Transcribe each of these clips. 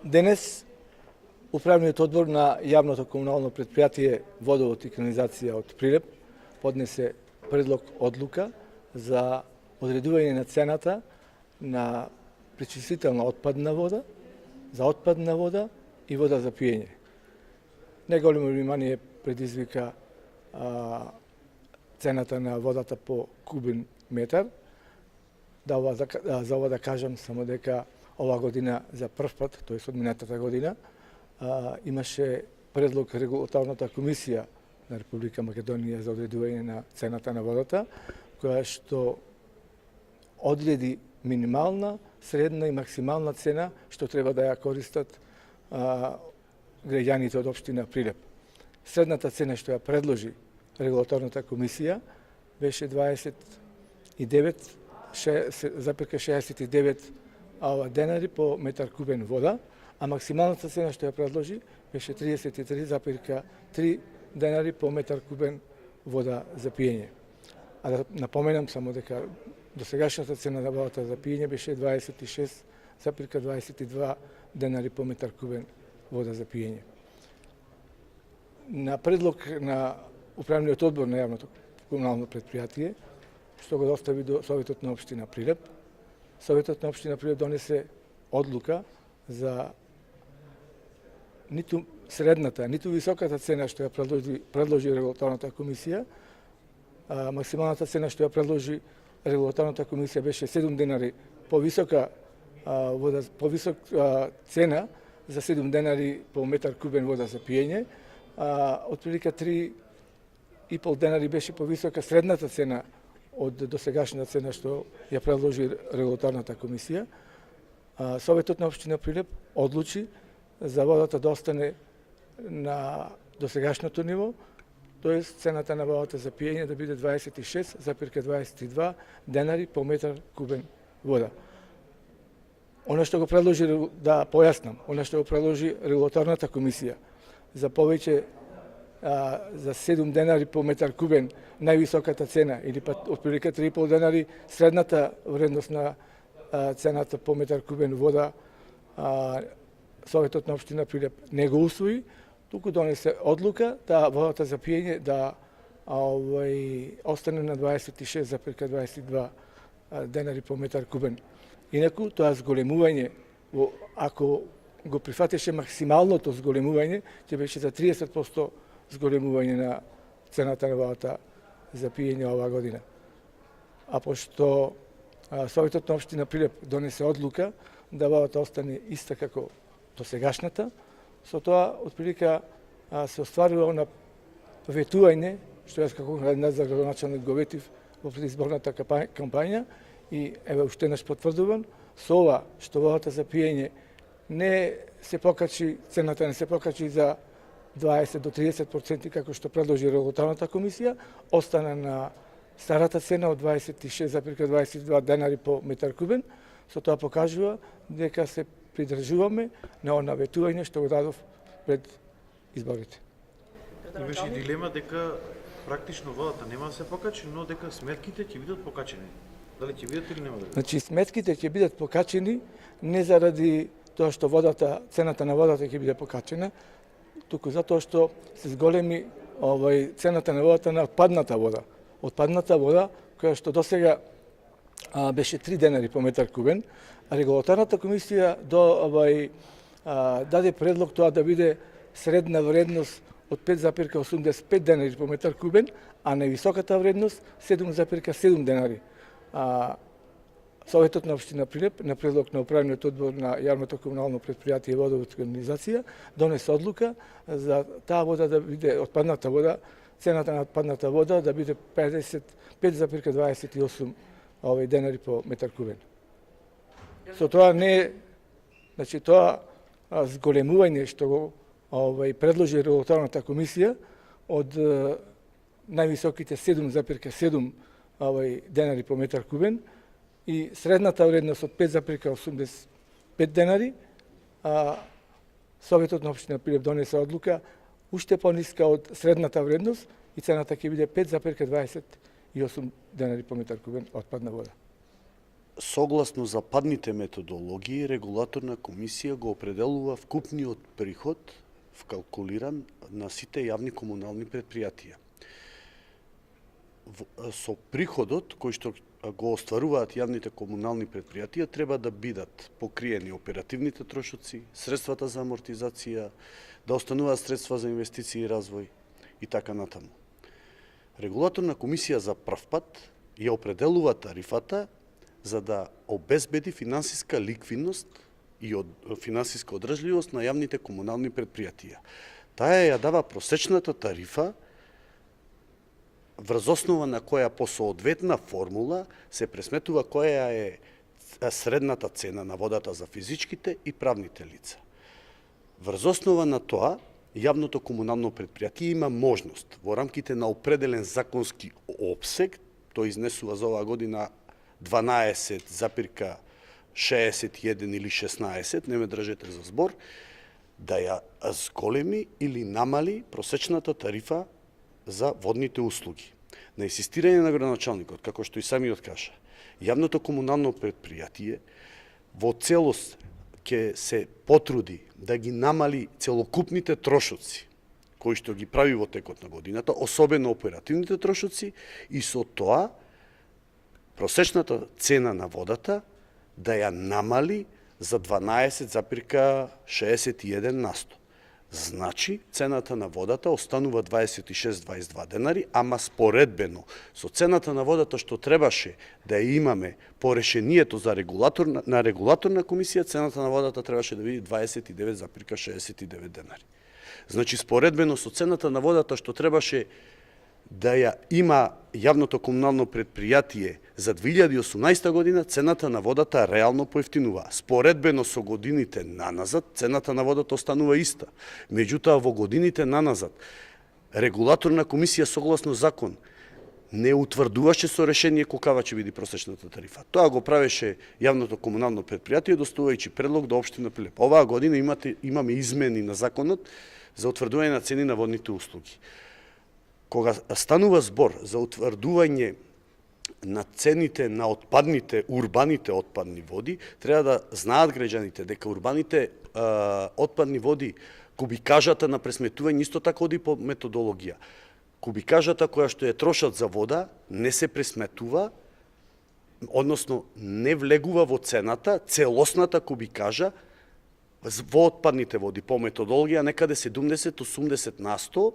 Денес Управниот одбор на јавното комунално предпријатие Водовод и канализација од Прилеп поднесе предлог одлука за одредување на цената на пречистителна отпадна вода, за отпадна вода и вода за пиење. Неголемо внимание предизвика цената на водата по кубен метар. За ова да кажам само дека ова година за прв пат, тоест од минатата година, имаше предлог регулаторната комисија на Република Македонија за одредување на цената на водата, која што одреди минимална, средна и максимална цена што треба да ја користат граѓаните од општина Прилеп. Средната цена што ја предложи регулаторната комисија беше 29,69 денари по метар кубен вода, а максималната цена што ја предложи беше 33,3 денари по метар кубен вода за пиење. А да напоменам само дека досегашната цена на водата за пиење беше 26,22 денари по метар кубен вода за пиење. На предлог на Управниот одбор на јавното комунално предпријатие, што го достави до Советот на општина Прилеп, Советот на општина Прилеп донесе одлука за ниту средната, ниту високата цена што ја предложи регулаторната комисија. Максималната цена што ја предложи регулаторната комисија беше 7 денари повисока цена за 7 денари по метар кубен вода за пиење. Отприлика 3,5 денари беше повисока средната цена од досегашната цена што ја предложи регулаторната комисија. Советот на општина Прилеп одлучи за водата да остане на досегашното ниво, т.е. цената на водата за пиење да биде 26,22 денари по метар кубен вода. Она што го предложи, да појаснам, она што го предложи регулаторната комисија за повеќе за 7 денари по метар кубен највисоката цена или па отприлика 3,5 денари средната вредност на цената по метар кубен вода, Советот на општина Прилеп не го усвои, туку донесе одлука да водата за пиење да остане на 26,22 денари по метар кубен. Инаку тоа зголемување, ако го прифатеше максималното зголемување, ќе беше за 30% зголемување на цената на водата за пиење оваа година. А пошто Советот на општина Прилеп донесе одлука да водата остане иста како досегашната, со тоа отприлика се остварува на ветување, што јас како кандидат за градоначалник го ветив во предизборната кампања и еве уште еднаш потврдувам, со ова што водата за пиење не се покачи, цената не се покачи за 20 до 30% како што предложи регулаторната комисија, остана на старата цена од 26,22 денари по метар кубен, со тоа покажува дека се придржуваме на она ветување што го дадов пред изборите. Имаше дилема дека практично водата нема да се покачи, но дека сметките ќе бидат покачени. Дали ќе бидат или нема да бидат? Значи сметките ќе бидат покачени не заради тоа што цената на водата ќе биде покачена, туку затоа што се зголеми цената на водата на отпадната вода. Отпадната вода која што досега беше 3 денари по метар кубен, а регулаторната комисија даде предлог тоа да биде средна вредност од 5,85 денари по метар кубен, а највисоката вредност 7,7 денари. Советот на општина Прилеп на предлог на Управниот одбор на јавното комунално предпријатие Водовод и канализација донесе одлука за таа вода да биде отпадната вода, цената на отпадната вода да биде 5,28 денари по метар кубен. Со тоа значи тоа зголемување што го предложи регулаторната комисија од највисоките 7,7 денари по метар кубен и средната вредност од 5,85 денари, Советот на општина Прилеп донесе одлука уште пониска од средната вредност и цената ќе биде 5,28 денари по метар кубен отпадна вода. согласно западните методологии, регулаторна комисија го определува вкупниот приход, вкалкулиран на сите јавни комунални предпријатија. Со приходот кој што го остваруваат јавните комунални предпријатија треба да бидат покриени оперативните трошоци, средствата за амортизација, да остануваат средства за инвестиции и развој и така натаму. Регулаторна комисија за прв пат ја определува тарифата за да обезбеди финансиска ликвидност и финансиска одржливост на јавните комунални предпријатија. Таа ја дава просечната тарифа врз основа на која по соодветна формула се пресметува која е средната цена на водата за физичките и правните лица. Врз основа на тоа, јавното комунално предпријатие има можност во рамките на определен законски опсег, тој изнесува за оваа година 12,61 или 16, не ме држете за збор, да ја зголеми или намали просечната тарифа за водните услуги. На инсистирање на градоначалникот, како што и самиот кажа, јавното комунално предпријатие во целост ќе се потруди да ги намали целокупните трошоци кои што ги прави во текот на годината, особено оперативните трошоци, и со тоа просечната цена на водата да ја намали за 12,61 на 100. Значи, цената на водата останува 26-22 денари, ама споредбено со цената на водата што требаше да ја имаме по решението на регулаторна комисија, цената на водата требаше да биде 29,69 денари. Значи, споредбено со цената на водата што требаше да ја има јавното комунално предпријатие за 2018 година, цената на водата реално поевтинува. Споредбено со годините наназад, цената на водата останува иста. Меѓутоа, во годините наназад, регулаторна комисија согласно закон не утврдуваше со решение колкава ќе биде просечната тарифа. Тоа го правеше јавното комунално предпријатие, доставувајќи предлог до општина Прилеп. Оваа година имаме измени на законот за утврдување на цени на водните услуги. Кога станува збор за утврдување на цените на урбаните отпадни води, треба да знаат граѓаните дека урбаните отпадни води, кубикажата на пресметување исто така оди по методологија. Кубикажата која што е трошат за вода не се пресметува, односно не влегува во цената целосната кубикажа во отпадните води по методологија некаде 70-80 на 100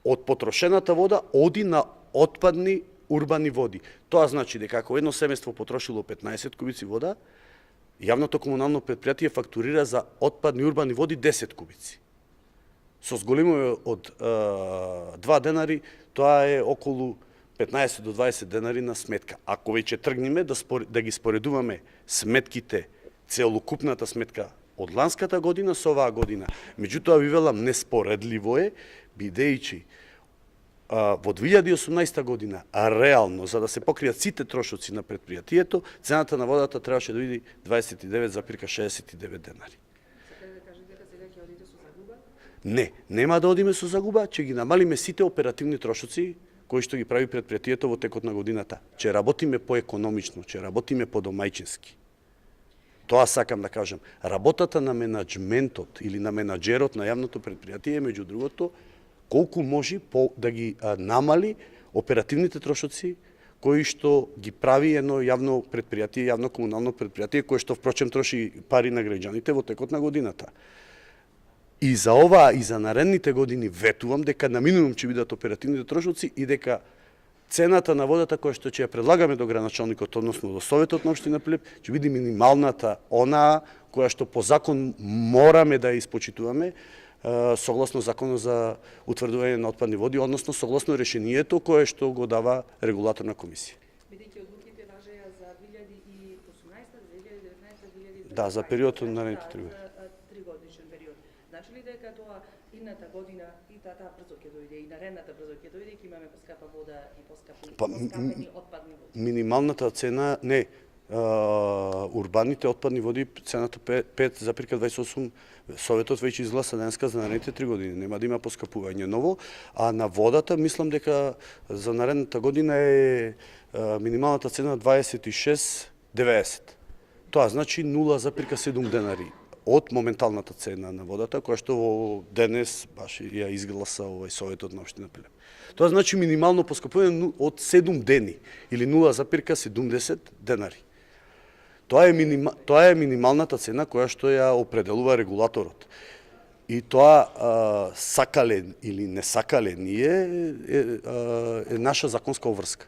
од потрошената вода оди на отпадни урбани води. Тоа значи дека ако едно семејство потрошило 15 кубици вода, јавното комунално предпријатие фактурира за отпадни урбани води 10 кубици. Со зголемување од 2 денари, тоа е околу 15 до 20 денари на сметка. Ако веќе тргнеме да ги споредуваме сметките, целокупната сметка од ланската година со оваа година. Меѓутоа, ви велам, неспоредливо е, бидејќи во 2018 година, реално, за да се покријат сите трошоци на предпријатието, цената на водата требаше да биде 29,69 денари. Не, нема да одиме со загуба, ќе ги намалиме сите оперативни трошоци кои што ги прави предпријатието во текот на годината. Ќе работиме поекономично, ќе работиме подомајчински. Тоа сакам да кажам. Работата на менаџментот или на менаџерот на јавното предпријатие е, меѓу другото, колку може да ги намали оперативните трошоци кои што ги прави едно јавно предпријатие, јавно комунално предпријатие, кое што впрочем троши пари на граѓаните во текот на годината. И за ова и за наредните години ветувам дека на минимум ќе бидат оперативните трошоци и дека цената на водата која што ќе ја предлагаме до градоначалникот, односно до Советот на општина Прилеп, ќе биде минималната онаа која што по закон мораме да ја испочитуваме согласно законот за утврдување на отпадни води, односно согласно решението кое што го дава регулаторна комисија. Бидејќи одлуките важеја за 2018, 2019, 2020. Да, за периодот на наредните 3 години. За 3-годишен период. Значи ли дека тоа идната година и таа брзо ќе дојде и наредната брзо ќе дојде, ќе имаме поскапа вода и поскапени отпадни води? Минималната цена не. Урбаните отпадни води цената 5,28. Советот веќе изгласа денеска за наредните 3 години. Нема да има поскапување ново, а на водата мислам дека за наредната година е минималната цена 26 90. Тоа значи 0,7 денари од моменталната цена на водата, која што во денес баш ја изгласа Советот на општина Пилем. Тоа значи минимално поскапување од 7 дени или 0,70 денари. Тоа е минималната цена која што ја определува регулаторот. И тоа сакале или не сакале ние е наша законска обврска.